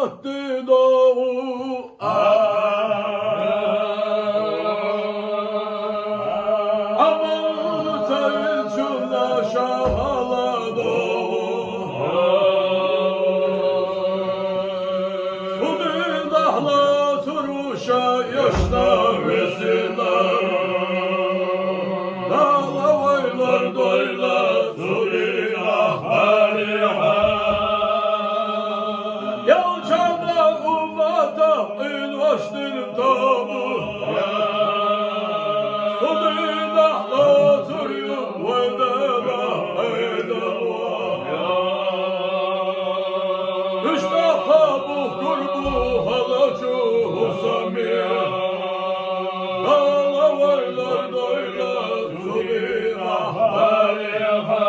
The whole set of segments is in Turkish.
battı doğu. Aman telçunla şahala doğu. Sudu dağla turuşa yaşta vesiler. Dağla vaylar doyla suri ahbariha. Yalçada ummata ilvaştır tabu. Sudu dağla turu vedela eydava.Üştaha bu kurbu halacu husamiye. Dağla vaylar doyla suri ahbariha.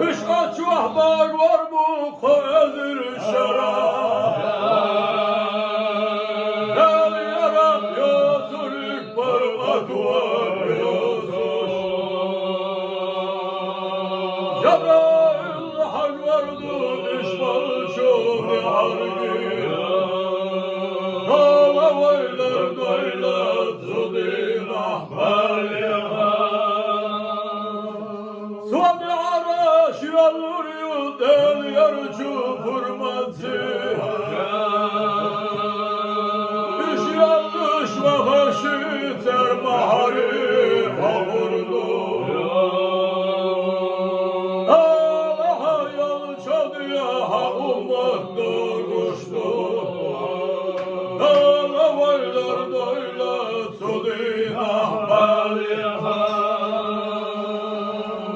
Üç aç vahbar var bu koyazır şarap. Gel yaram yosuruk parvat var yosur. Cebrail hal vardı işbal çoğu harbi. Dağla vaylar doyla zudin ahbariha. Suami araş yalvarıyor del yarıcı kurmansı. Düş yanlış ve haşı termahari kavurdu. Allah'a yalçadıya ha ummat durmuştu. Dağla vaylar doyla sudin ahbariha.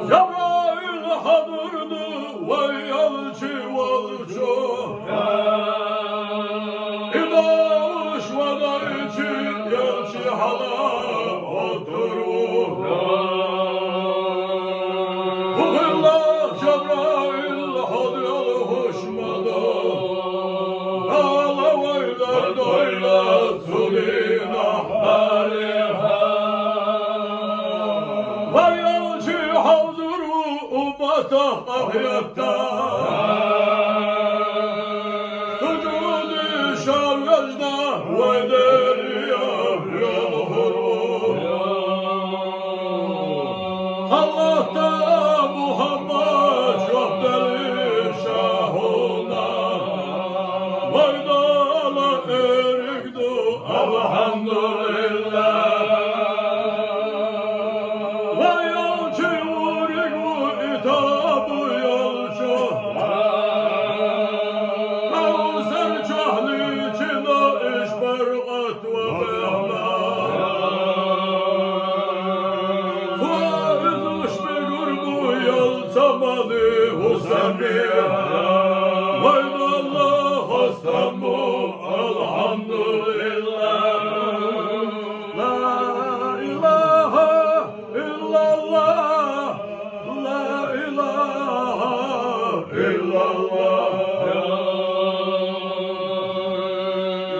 Cebrail hadırdı vay yalçı valço. İdavuş vada için yalçı hala oturur. Bugünler Cebrail hadyal hoşmada. Dağla vaylar doyla sudin ahbariha. Vay yalçı hazuru ummata ahyatta. Sucudu şargajda ve derya yolhuru. Allah'ta Muhammed çok deli şahuna. Vay dağla erikdu elhamdülillah. Vay yalçı vurik bu itabı yalçı. Kavser cahli çila işberkat ve mehna. Faiz uçtu bu yalçamadı husamiye. Vay Allah hastam bu elhamdülillah. La ilahe illallah. La ilahe illallah.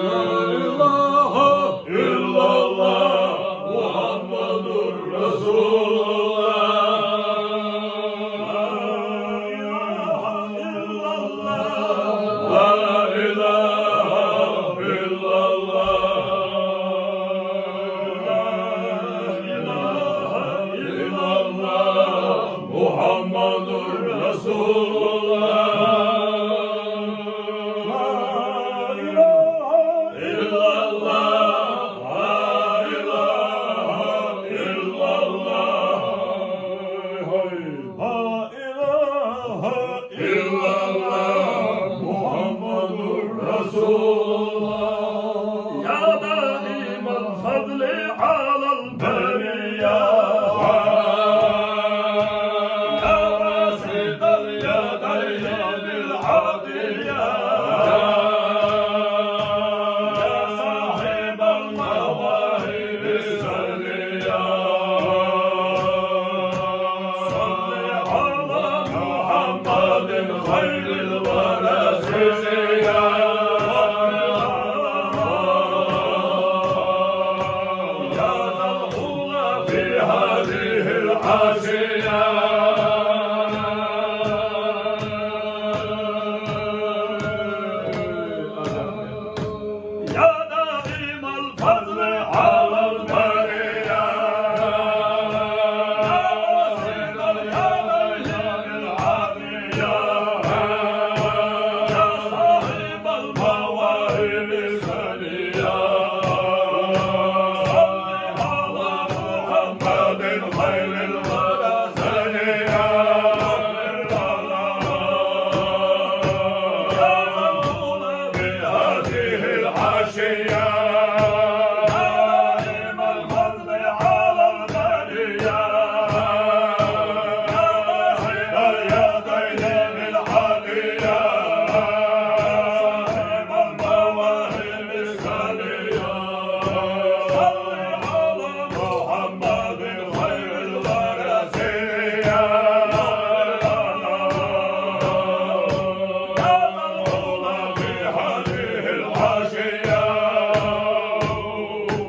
La ilahe illallah. Muhammedur Resulullah. La ilahe illallah. Muhammedur Resulullah. La ilahe illallah. La ilahe illallah. La ilahe illallah. Muhammedur Resulullah. Ya daimal fadli alal beriya. Hayır.